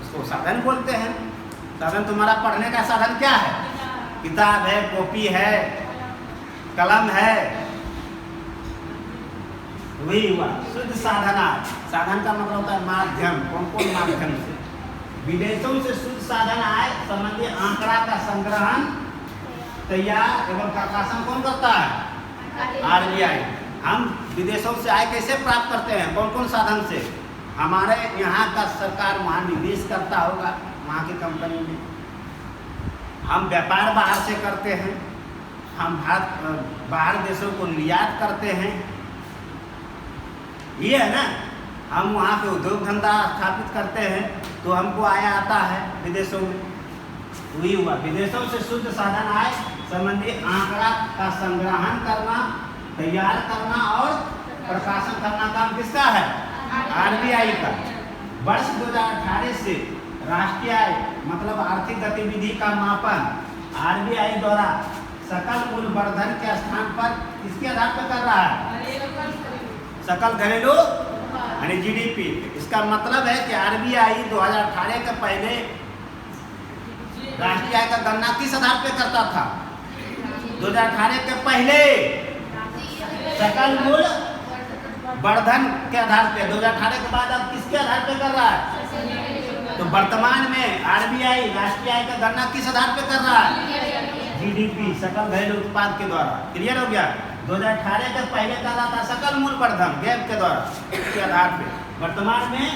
उसको साधन बोलते हैं। साधन तुम्हारा पढ़ने का साधन क्या है? किताब है, कॉपी है, कलम है, वही हुआ शुद्ध साधन आय। साधन का मतलब होता है माध्यम। कौन कौन माध्यम से? विदेशों से शुद्ध साधन आय संबंधी आंकड़ा का संग्रहण, तैयार एवं प्रकाशन कौन करता है? आरबीआई। हम विदेशों से आय कैसे प्राप्त करते हैं? कौन कौन साधन से? हमारे यहाँ का सरकार वहाँ निवेश करता होगा, वहाँ की कंपनी में। हम व्यापार बाहर से करते हैं, हम बाहर देशों को निर्यात करते हैं, ये है ना। हम वहाँ पे उद्योग धंधा स्थापित करते हैं, तो हमको आय आता है विदेशों में। वही हुआ, विदेशों से शुद्ध साधन आय संबंधी आंकड़ा का संग्रहण करना, तैयार करना और प्रकाशन करना काम किसका है? आरबीआई का। वर्ष 2018 से राष्ट्रीय आय मतलब आर्थिक गतिविधि का मापन आरबीआई द्वारा सकल मूल्यवर्धन के स्थान पर किसके आधार पर कर रहा है? सकल घरेलू यानी जीडीपी। इसका मतलब है कि आरबीआई 2018 के पहले राष्ट्रीय आय का गणना किस आधार पे करता था? 2018 के पहले सकल मूल्य वर्धन के आधार पे। 2018 के बाद अब किसके आधार पे कर रहा है? तो वर्तमान में आरबीआई राष्ट्रीय आय का गणना किस आधार पे कर रहा है? जीडीपी, सकल घरेलू उत्पाद के द्वारा। क्लियर हो गया? 2018 के पहले कर रहा था सकल मूल्य वर्धन गैप के द्वारा, इसके आधार पे। वर्तमान में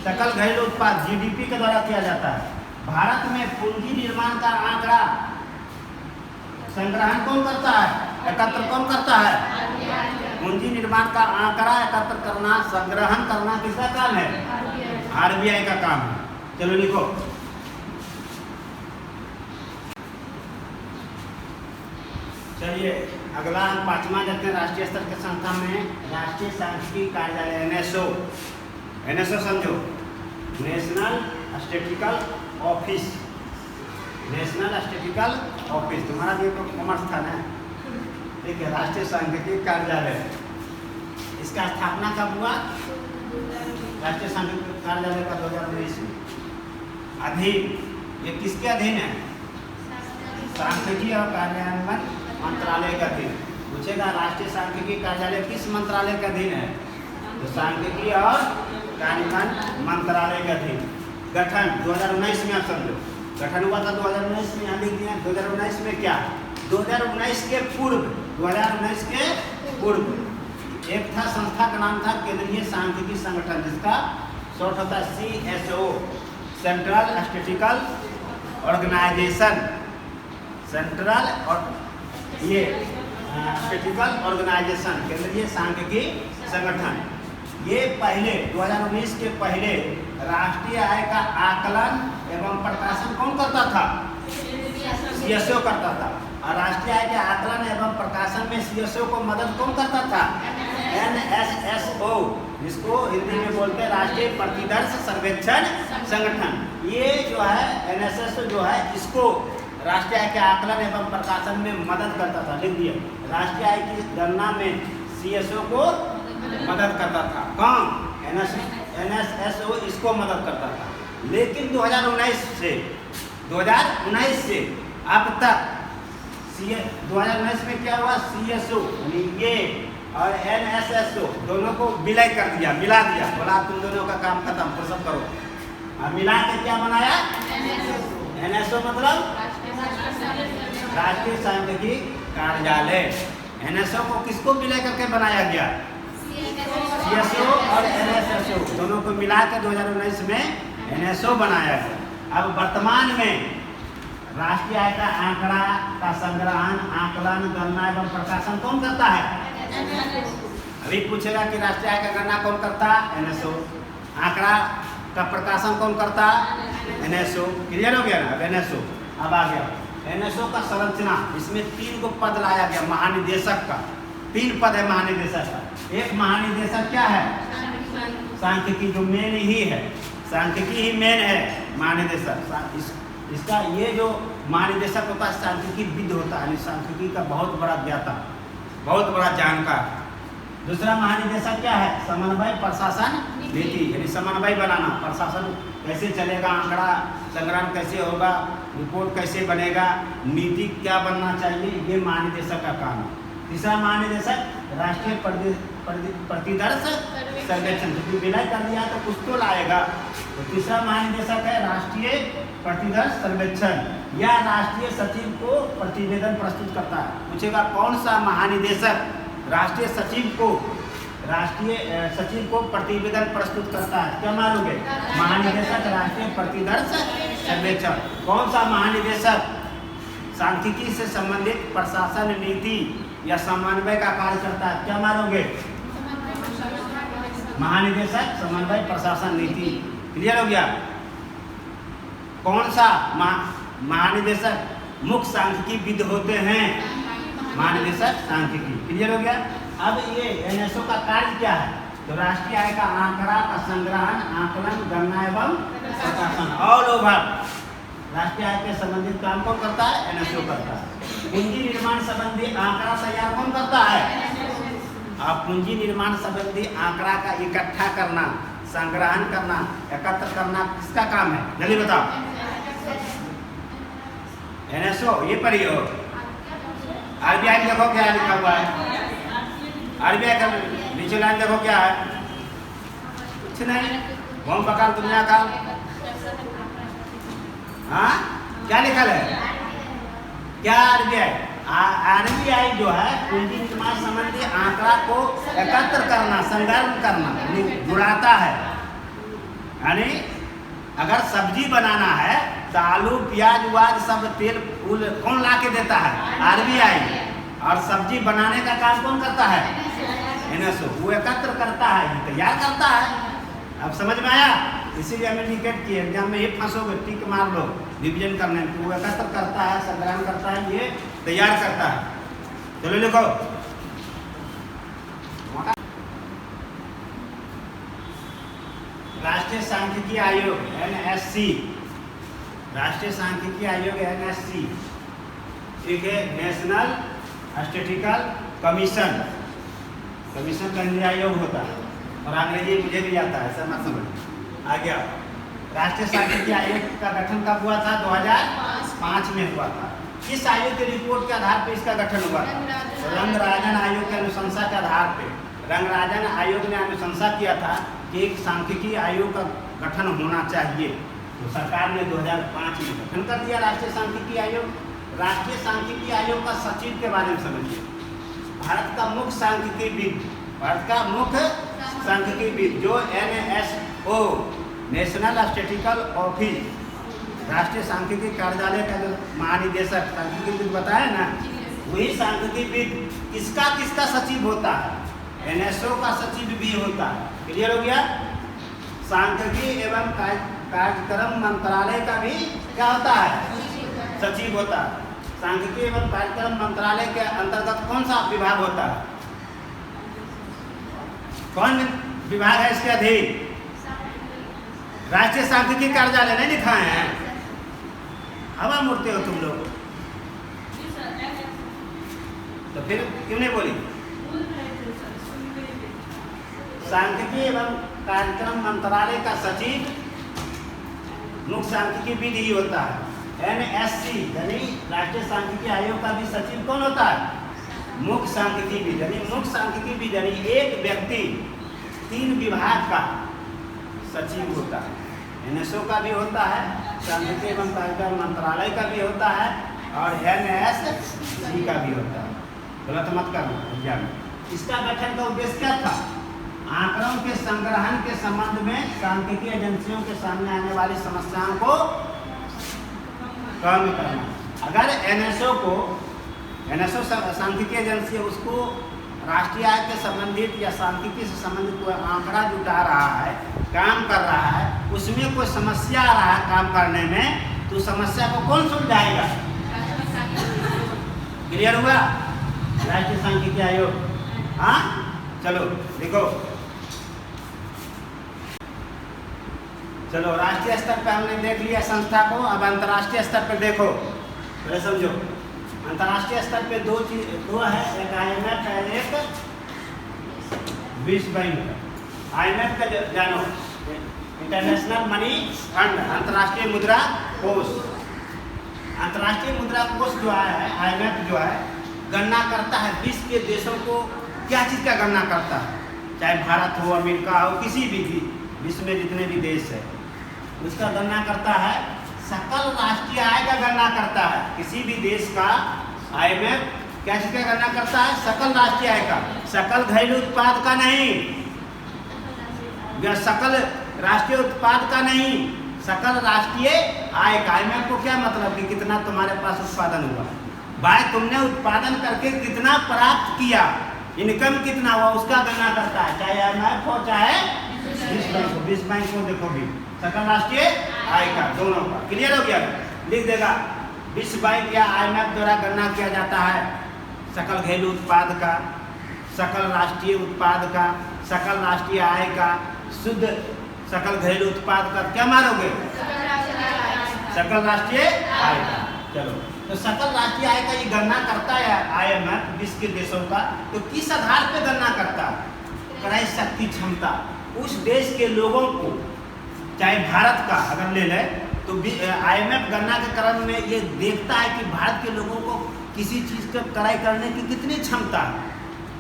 सकल घरेलू उत्पाद जीडीपी के द्वारा किया जाता है। भारत में पूंजी निर्माण का आंकड़ा संग्रहण कौन करता है, एकत्र कौन करता है? पूंजी निर्माण का आंकड़ा एकत्र करना, संग्रहण करना किसका काम है? आरबीआई का काम है। चलो लिखो। चलिए अगला हम 5वां देखते हैं। राष्ट्रीय स्तर के संस्था में राष्ट्रीय सांख्यिकी कार्यालय एनएसओ समझो, national statistical office. National statistical office तुम्हारा भी तो कॉमर्स था ना, ठीक है। राष्ट्रीय सांख्यिकी कार्यालय, इसका स्थापना कब हुआ? राष्ट्रीय सांख्यिकी कार्यालय का 2019 में। अधीन, ये किसके अधीन है? सांख्यिकी और कार्यान्वयन मंत्रालय का अधीन। पूछेगा राष्ट्रीय सांख्यिकी कार्यालय किस मंत्रालय के अधीन है? तो सांख्यिकी और कार्यान्वयन मंत्रालय के अधीन। गठन 2019 में, आप समझो गठन हुआ था 2019 में, यहाँ लिख दिया। 2019 में क्या? 2019 के पूर्व, 2019 के पूर्व एक था संस्था का नाम था केंद्रीय सांख्यिकी संगठन, जिसका शॉर्ट होता है CSO, central statistical organisation. Central और ये स्टैटिस्टिकल ऑर्गेनाइजेशन, केंद्रीय सांख्यिकी संगठन। ये पहले 2019 के पहले राष्ट्रीय आय का आकलन एवं प्रकाशन कौन करता था? CSO करता था। और राष्ट्रीय आय के आकलन एवं प्रकाशन में CSO को मदद कौन करता था? NSSO, जिसको हिंदी में बोलते हैं राष्ट्रीय प्रतिदर्श सर्वेक्षण संगठन। ये जो है NSSO जो है, इसको राष्ट्रीय आय के आकलन एवं प्रकाशन में मदद करता था। लिख दिए, राष्ट्रीय आय की गणना में CSO को मदद करता था। कौन? NSSO इसको मदद करता था। लेकिन 2019 से अब तक 2019 में क्या हुआ? CSO ये और NSSO दोनों को विलय कर दिया, मिला दिया। बोला तुम दोनों का काम खत्म, फुर्सत करो। और मिला के क्या बनाया? NSO मतलब राष्ट्रीय सांख्यिकी कार्यालय। NSO को किसको विलय करके बनाया गया? CSO और NSSO दोनों को मिला के 2019 में NSO बनाया गया। अब वर्तमान में राष्ट्रीय आय का आंकड़ा का संग्रहण, आकलन, गणना एवं प्रकाशन कौन करता है? अभी पूछेगा कि राष्ट्रीय आय का गणना कौन करता? NSO। आंकड़ा का प्रकाशन कौन करता? NSO। क्लियर हो गया ना? अब NSO अब आ गया। NSO का संरचना, इसमें 3 को पद लाया गया महानिदेशक का। 3 पद है महानिदेशक का। एक महानिदेशक क्या है? सांख्यिकी, जो मेन ही है, सांख्यिकी ही मेन है महानिदेशक। इसका ये जो महानिदेशक होता है सांख्यिकी विद होता है, सांख्यिकी का बहुत बड़ा ज्ञाता, बहुत बड़ा जानकार। दूसरा महानिदेशक क्या है? समन्वय प्रशासन नीति, यानी समन्वय बनाना, प्रशासन कैसे चलेगा, आंकड़ा संग्रहण कैसे होगा, रिपोर्ट कैसे बनेगा, नीति क्या बनना चाहिए, ये महानिदेशक का काम है। तीसरा महानिदेशक राष्ट्रीय प्रतिदर्श सर्वेक्षण, क्योंकि विलय कर दिया तो कुछ तो लाएगा। तो तीसरा महानिदेशक है राष्ट्रीय प्रतिदर्श सर्वेक्षण, या राष्ट्रीय सचिव को प्रतिवेदन प्रस्तुत करता है। पूछेगा कौन सा महानिदेशक राष्ट्रीय सचिव को प्रतिवेदन प्रस्तुत करता है? क्या मालूम है? महानिदेशक राष्ट्रीय प्रतिदर्श सर्वेक्षण। कौन सा महानिदेशक सांख्यिकी से संबंधित प्रशासन नीति या समन्वय का कार्य करता है? क्या मानोगे? महानिदेशक समन्वय प्रशासन नीति। क्लियर हो गया? कौन सा महानिदेशक मुख्य सांख्यिकी विद होते हैं? महानिदेशक सांख्यिकी। क्लियर हो गया? अब ये NSO का कार्य क्या है? तो राष्ट्रीय आय का आंकड़ा का संग्रहण, आकलन, गणना एवं प्रकाशन, ऑल ओवर राष्ट्रीय आय के संबंधित काम कौन करता है? NSO करता है। पूंजी निर्माण संबंधी आंकड़ा तैयार कौन करता है? अब पूंजी निर्माण संबंधी आंकड़ा का इकट्ठा करना, संग्रहण करना, एकत्र करना किसका काम है? जल्दी बताओ। NSO, ये पढ़िए हो। RBI देखो क्या लिखा हुआ है। RBI का नीचे लाइन देखो क्या है? कुछ नहीं, होम बकाल दुनिया का। हाँ, क्या लिखा है? क्या RBI जो है पूंजी निर्माण संबंधी आंकड़ा को एकत्र करना, संग्रहण करना, जुड़ाता है। यानी अगर सब्जी बनाना है तो आलू प्याज उवाज सब तेल फूल कौन ला के देता है? RBI। और सब्जी बनाने का काम कौन करता है? NSO। वो एकत्र करता है, तैयार करता है। अब समझ में आया? इसीलिए हमें इंडिकेट किए एग्जाम में ये फंसोगे, टिक मार लो रिविजन करने में। वो एकत्र करता है, संग्रहण करता है, ये तैयार करता है। चलो लिखो। राष्ट्रीय सांख्यिकी आयोग NSC, राष्ट्रीय सांख्यिकी आयोग NSC, ठीक है। नेशनल स्टैटिस्टिकल कमीशन, कमीशन का हिंदी आयोग होता है और अंग्रेजी मुझे भी आता है, ऐसा मत समझ। आ गया। राष्ट्रीय सांख्यिकी आयोग का गठन कब हुआ था? 2005 में हुआ था। किस आयोग की रिपोर्ट के आधार पर इसका गठन हुआ था? रंगराजन आयोग के अनुशंसा के आधार पर रंगराजन आयोग ने अनुशंसा किया था कि एक सांख्यिकी आयोग का गठन होना चाहिए, तो सरकार ने 2005 में गठन कर दिया राष्ट्रीय सांख्यिकी आयोग। राष्ट्रीय सांख्यिकी आयोग का सचिव के बारे में समझिए। भारत का मुख्य सांख्यिकीविद, भारत का मुख्य सांख्यिकीविद जो NSO, नेशनल स्टैटिस्टिकल ऑफिस, राष्ट्रीय सांख्यिकी कार्यालय का जो महानिदेशक सांख्यिकीविद बताया ना, वही सांख्यिकीविद किसका किसका सचिव होता है? NSO का सचिव भी होता है। क्लियर हो गया? सांख्यिकी एवं कार्यक्रम मंत्रालय का भी क्या होता है? सचिव होता है। सांख्यिकी एवं कार्यक्रम मंत्रालय के अंतर्गत कौन सा विभाग होता है? कौन विभाग है इसके अधीन? राष्ट्रीय सांख्यिकी कार्यालय। नहीं लिखाए हैं? हवा मुड़ते हो तुम लोग, तो फिर क्यों नहीं बोली? सांख्यिकी एवं कार्यक्रम मंत्रालय का सचिव मुख्य सांख्यिकीविद ही होता है। NSC यानी राष्ट्रीय सांख्यिकी आयोग का भी सचिव कौन होता है? मुख्य सांख्यिकीविद। यानी मुख्य सांख्यिकीविद यानी एक व्यक्ति 3 विभाग का सचिव होता है। NSO का भी होता है, सांख्यिकी एवं कार्यक्रम मंत्रालय का भी होता है और NSC का भी होता है। गलत मत करना एग्जाम में। इसका गठन का उद्देश्य क्या था? आंकड़ों के संग्रहण के संबंध में सांख्यिकी एजेंसियों के सामने आने वाली समस्याओं को कम करना। अगर NSO सांख्यिकी एजेंसी उसको राष्ट्रीय आय के संबंधित या सांख्यिकी से संबंधित कोई आंकड़ा जुटा रहा है, काम कर रहा है, उसमें कोई समस्या आ रहा है काम करने में, तो समस्या को कौन सुलझाएगा? क्लियर हुआ? राष्ट्रीय सांख्यिकी आयोग। हाँ, चलो देखो। चलो राष्ट्रीय स्तर पर हमने देख लिया संस्था को, अब अंतर्राष्ट्रीय स्तर पर देखो। पहले समझो, अंतर्राष्ट्रीय स्तर पे दो है, एक IMF है, एक विश्व बैंक। IMF का जानो, इंटरनेशनल मनी फंड, अंतर्राष्ट्रीय मुद्रा कोष। अंतर्राष्ट्रीय मुद्रा कोष जो है, IMF जो है, गणना करता है विश्व के देशों को। क्या चीज़ का गणना करता है? चाहे भारत हो, अमेरिका हो, किसी भी विश्व में जितने भी देश है, उसका गणना करता है। सकल राष्ट्रीय आय का गणना करता है। किसी भी देश का IMF क्या चीज का गणना करता है? सकल राष्ट्रीय आय का, सकल घरेलू उत्पाद का नहीं, या सकल राष्ट्रीय उत्पाद का नहीं, सकल राष्ट्रीय आय का। IMF को क्या मतलब कि कितना तुम्हारे पास उत्पादन हुआ, भाई तुमने उत्पादन करके कितना प्राप्त किया, इनकम कितना हुआ, उसका गणना करता है। चाहे IMF हो चाहे विश्व बैंक को देखो भी, सकल राष्ट्रीय आय का, दोनों का। क्लियर हो गया? लिख देगा विश्व बैंक या IMF द्वारा गणना किया जाता है सकल घरेलू उत्पाद का, सकल राष्ट्रीय उत्पाद का, सकल राष्ट्रीय आय का, शुद्ध सकल घरेलू उत्पाद का। क्या मारोगे? सकल राष्ट्रीय आय का। चलो, तो सकल राष्ट्रीय आय का ये गणना करता है IMF विश्व के देशों का। तो किस आधार पे गणना करता है? क्रय शक्ति क्षमता। उस देश के लोगों को, चाहे भारत का अगर ले ले, तो IMF गणना के क्रम में ये देखता है कि भारत के लोगों को किसी चीज़ का क्रय करने की कितनी क्षमता है।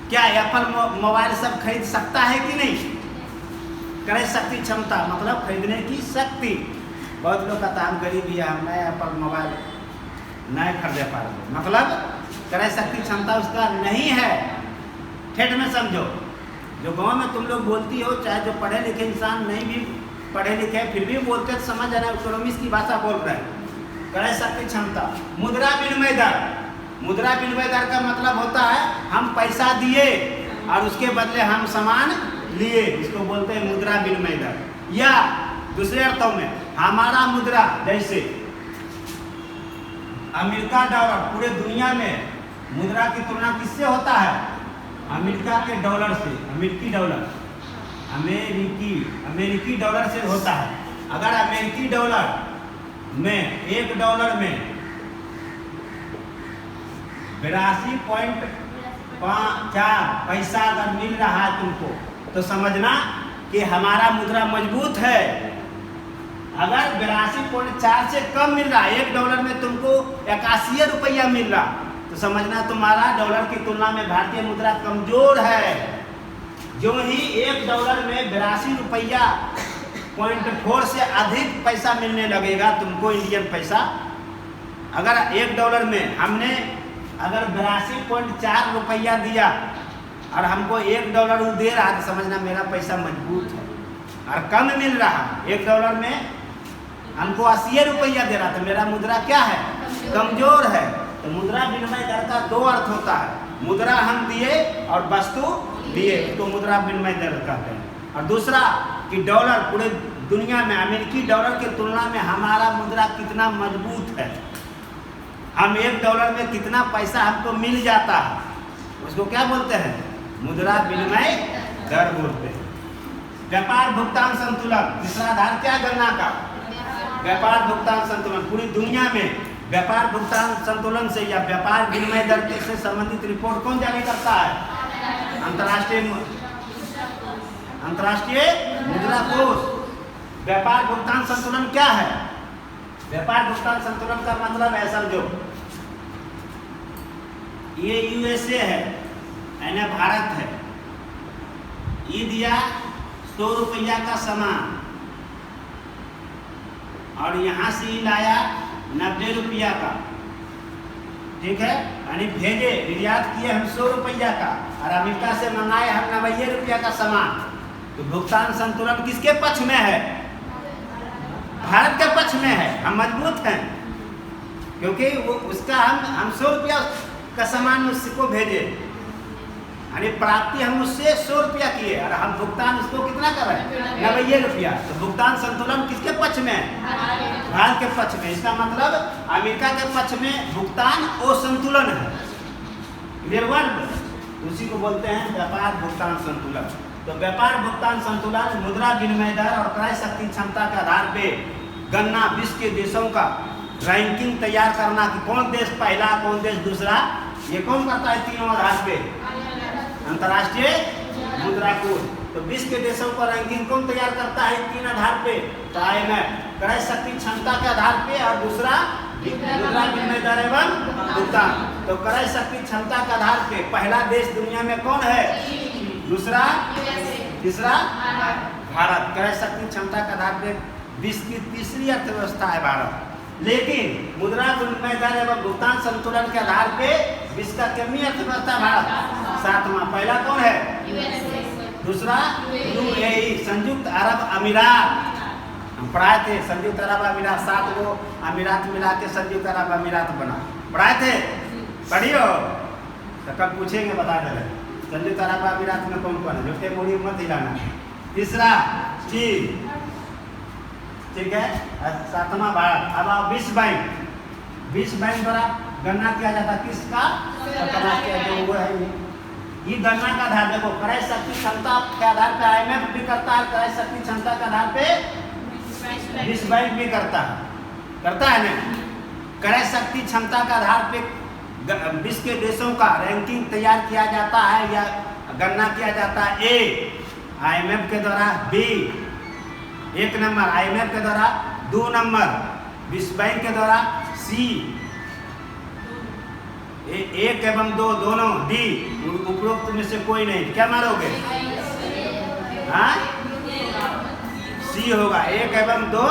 क्या एप्पल मोबाइल सब खरीद सकता है कि नहीं? क्रय शक्ति क्षमता मतलब खरीदने की शक्ति। बहुत लोग कहता हम गरीब ही, हम नए एप्पल मोबाइल नहीं खरीदे पा रहे, मतलब क्रय शक्ति क्षमता उसका नहीं है। ठेठ में समझो, जो गांव में तुम लोग बोलती हो, चाहे जो पढ़े लिखे इंसान नहीं भी पढ़े लिखे फिर भी बोलते समझ आ रहे हैं, इकोनॉमिक्स की भाषा बोल रहे हैं। क्रय शक्ति क्षमता। मुद्रा विनिमय दर, मुद्रा विनिमय दर का मतलब होता है हम पैसा दिए और उसके बदले हम सामान लिए, इसको बोलते हैं मुद्रा विनिमय दर। या दूसरे अर्थों में हमारा मुद्रा, जैसे अमेरिका डॉलर, पूरे दुनिया में मुद्रा की तुलना किससे होता है? अमेरिका के डॉलर से, अमेरिकी डॉलर, अमेरिकी डॉलर से होता है। अगर अमेरिकी डॉलर में $1 में 82.4 पैसा अगर मिल रहा है तुमको, तो समझना कि हमारा मुद्रा मजबूत है। अगर 82.4 से कम मिल रहा है, $1 में तुमको 81 रुपया मिल रहा, तो समझना तुम्हारा डॉलर की तुलना में भारतीय मुद्रा कमजोर है। जो ही $1 में 82.4 से अधिक पैसा मिलने लगेगा तुमको इंडियन पैसा, अगर $1 में हमने अगर 82.4 रुपया दिया और हमको $1 वो दे रहा, तो समझना मेरा पैसा मजबूत है। और कम मिल रहा, $1 में हमको 80 रुपया दे रहा, तो मेरा मुद्रा क्या है? कमजोर है। तो मुद्रा विनिमय दर का दो अर्थ होता है, मुद्रा हम दिए और वस्तु लिए, तो मुद्रा विनिमय दर कहते हैं। और दूसरा कि डॉलर, पूरे दुनिया में अमेरिकी डॉलर की तुलना में हमारा मुद्रा कितना मजबूत है, हम $1 में कितना पैसा हमको मिल जाता है, उसको क्या बोलते हैं? मुद्रा विनिमय दर बोलते हैं। व्यापार भुगतान संतुलन, तीसरा आधार क्या गणना का? व्यापार भुगतान संतुलन। पूरी दुनिया में व्यापार भुगतान संतुलन से या व्यापार विनिमय दर से संबंधित रिपोर्ट कौन जारी करता है? अंतर्राष्ट्रीय मुद्रा कोष। व्यापार भुगतान संतुलन क्या है? व्यापार भुगतान संतुलन का मतलब है, समझो ये USA है, यानी भारत है, ये दिया ₹100 का सामान और यहाँ से ही लाया ₹90 का, ठीक है, यानी भेजे, निर्यात किए हम ₹100 का और अमेरिका से मंगाए हम ₹90 का सामान। तो भुगतान संतुलन किसके पक्ष में है? भारत के पक्ष में है। हम मजबूत हैं क्योंकि वो उसका हम ₹100 का सामान उसको भेजे, यानी प्राप्ति हम उससे ₹100 किए और हम भुगतान उसको कितना कर रहे हैं? ₹90। तो भुगतान संतुलन किसके पक्ष में है? भारत के पक्ष में। इसका मतलब अमेरिका के पक्ष में भुगतान असंतुलन है, उसी को बोलते हैं व्यापार भुगतान संतुलन। तो व्यापार भुगतान संतुलन मुद्रा विनिमय दर और क्रय शक्ति क्षमता के आधार पे गणना, विश्व के देशों का रैंकिंग तैयार करना कि कौन देश पहला, कौन देश दूसरा, ये कौन करता है? तीनों आधार पे अंतर्राष्ट्रीय मुद्रा कोष। तो विश्व के देशों का रैंकिंग कौन तैयार करता है? 3 आधार पे, तो IMF क्रय शक्ति क्षमता के आधार पे और दूसरा मुद्रा विनिमय दर एवं भुगतान। तो क्रय शक्ति क्षमता के आधार पे पहला देश दुनिया में कौन है? दूसरा, तीसरा भारत। क्रय शक्ति क्षमता के आधार पे विश्व की तीसरी अर्थव्यवस्था है भारत। लेकिन मुद्रा विनिमय दर एवं भुगतान संतुलन के आधार पे विश्व का कितनी अर्थव्यवस्था भारत? 7वां। पहला कौन है? दूसरा UAE, संयुक्त अरब अमीरात। हम पढ़ाए थे संयुक्त अरब अमीरात, 7 को अमीरात मिला के संयुक्त अरब अमीरात बना, पढ़ाए थे, पढ़ियो तो कब पूछेंगे बता दे रहे। संयुक्त अरब अमीरात में कौन कौन है? झूठे मूड़ी मत हिलाना। तीसरा चीन, ठीक है, 7वां भारत। अब आओ विश्व बैंक। विश्व बैंक द्वारा गणना किया जाता है किसका? वो है ये गणना का आधार देखो, क्रय शक्ति क्षमता के आधार पे IMF भी करता है, क्रय शक्ति क्षमता के आधार पे विश्व बैंक भी करता है ना। क्रय शक्ति क्षमता के आधार पे विश्व के देशों का रैंकिंग तैयार किया जाता है या गणना किया जाता है। A IMF के द्वारा, B 1 नंबर, IMF के द्वारा 2 नंबर, विश्व बैंक के द्वारा C 1 एवं 2 दोनों, D उपरोक्त में से कोई नहीं। क्या मारोगे? हाँ, C होगा, 1 एवं 2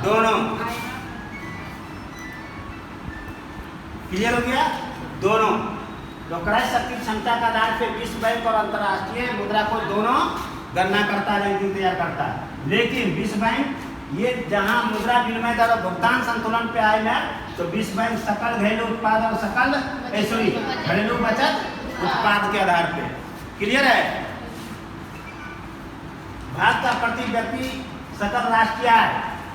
दोनों। क्लियर हो गया? दोनों। तो क्रय शक्ति क्षमता का आधार पे विश्व बैंक और अंतर्राष्ट्रीय मुद्रा कोष दोनों गणना करता है, रैंकिंग तैयार करता है। लेकिन विश्व बैंक ये जहां मुद्रा विनिमय दर और भुगतान संतुलन पे आए ना, तो विश्व बैंक सकल घरेलू उत्पाद और सकल घरेलू बचत उत्पाद के आधार पे। क्लियर है? भारत का प्रति व्यक्ति सकल राष्ट्रीय आय,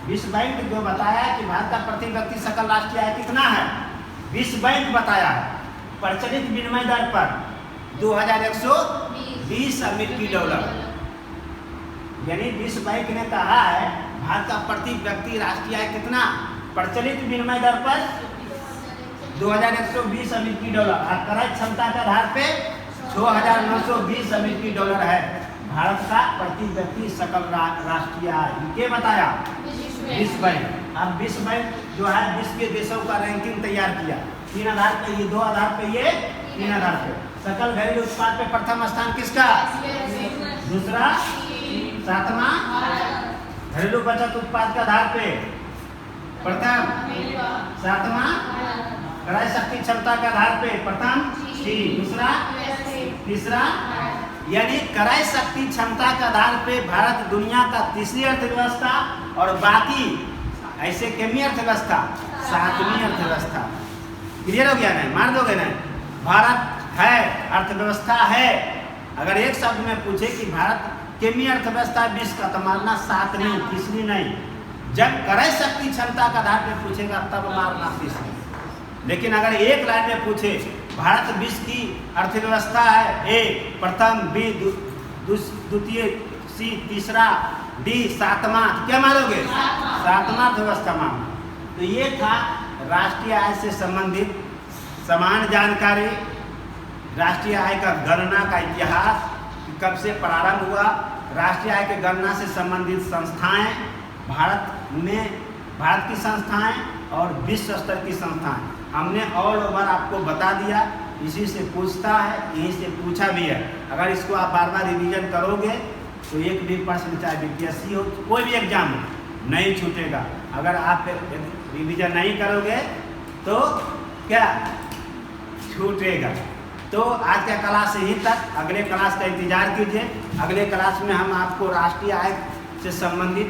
विश्व बैंक जो बताया कि भारत का प्रति व्यक्ति सकल राष्ट्रीय आय कितना है, विश्व बैंक बताया है प्रचलित विनिमय दर पर 2120 अमेरिकी डॉलर। यानी विश्व बैंक ने कहा है भारत का प्रति व्यक्ति राष्ट्रीय आय कितना, प्रचलित विनिमय दर पर 2120 अमेरिकी डॉलर और क्रय क्षमता के आधार पे 6920 अमेरिकी डॉलर है भारत का प्रति व्यक्ति सकल राष्ट्रीय आय। ये बताया विश्व बैंक। अब विश्व बैंक जो है विश्व के देशों का रैंकिंग तैयार किया 3 आधार पे, ये 2 आधार पे, ये 3 आधार पे। सकल घरेलू उत्पाद पे प्रथम स्थान किसका, दूसरा, 7वां घरेलू बचत उत्पाद के आधार पे प्रथम, 7वां क्रय शक्ति क्षमता के आधार पे प्रथम, दूसरा, तीसरा। यानी क्रय शक्ति क्षमता के आधार पे भारत दुनिया का तीसरी अर्थव्यवस्था और बाकी ऐसे केमी अर्थव्यवस्था 7वीं अर्थव्यवस्था। क्लियर हो गया ना? मार दोगे ना? भारत है अर्थव्यवस्था है, अगर एक शब्द में पूछे कि भारत केमी अर्थव्यवस्था विश्व का, तो मारना 7वीं, तीसरी नहीं। जब क्रय शक्ति क्षमता का आधार पे पूछेगा तब मारना तीसरी। लेकिन अगर एक लाइन में पूछे भारत विश्व की अर्थव्यवस्था है, ए प्रथम, बी द्वितीय, सी तीसरा, डी 7वां, क्या मानोगे? 7वां अर्थव्यवस्था मानना। तो ये था राष्ट्रीय आय से संबंधित समान जानकारी, राष्ट्रीय आय का गणना का इतिहास, कब से प्रारंभ हुआ, राष्ट्रीय आय के गणना से संबंधित संस्थाएं, भारत की संस्थाएं और विश्व स्तर की संस्थाएं हमने ऑल ओवर आपको बता दिया। इसी से पूछता है, यहीं से पूछा भी है। अगर इसको आप बार बार रिवीजन करोगे तो एक भी प्रश्न, चाहे बीपीएससी हो, कोई भी एग्जाम हो, नहीं छूटेगा। अगर आप रिवीजन नहीं करोगे तो क्या छूटेगा। तो आज का क्लास यहीं तक, अगले क्लास का इंतजार कीजिए। अगले क्लास में हम आपको राष्ट्रीय आय से संबंधित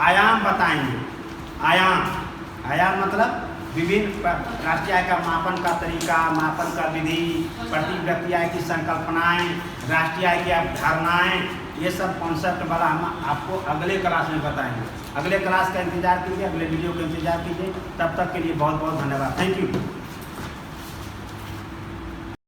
आयाम बताएंगे। आयाम मतलब विभिन्न राष्ट्रीय आय का मापन का तरीका, मापन का विधि, प्रति व्यक्ति आय की संकल्पनाएं, राष्ट्रीय आय की अवधारणाएं, ये सब कॉन्सेप्ट वाला हम आपको अगले क्लास में बताएंगे। अगले क्लास का इंतजार कीजिए, अगले वीडियो का इंतजार कीजिए। तब तक के लिए बहुत बहुत धन्यवाद। Thank you.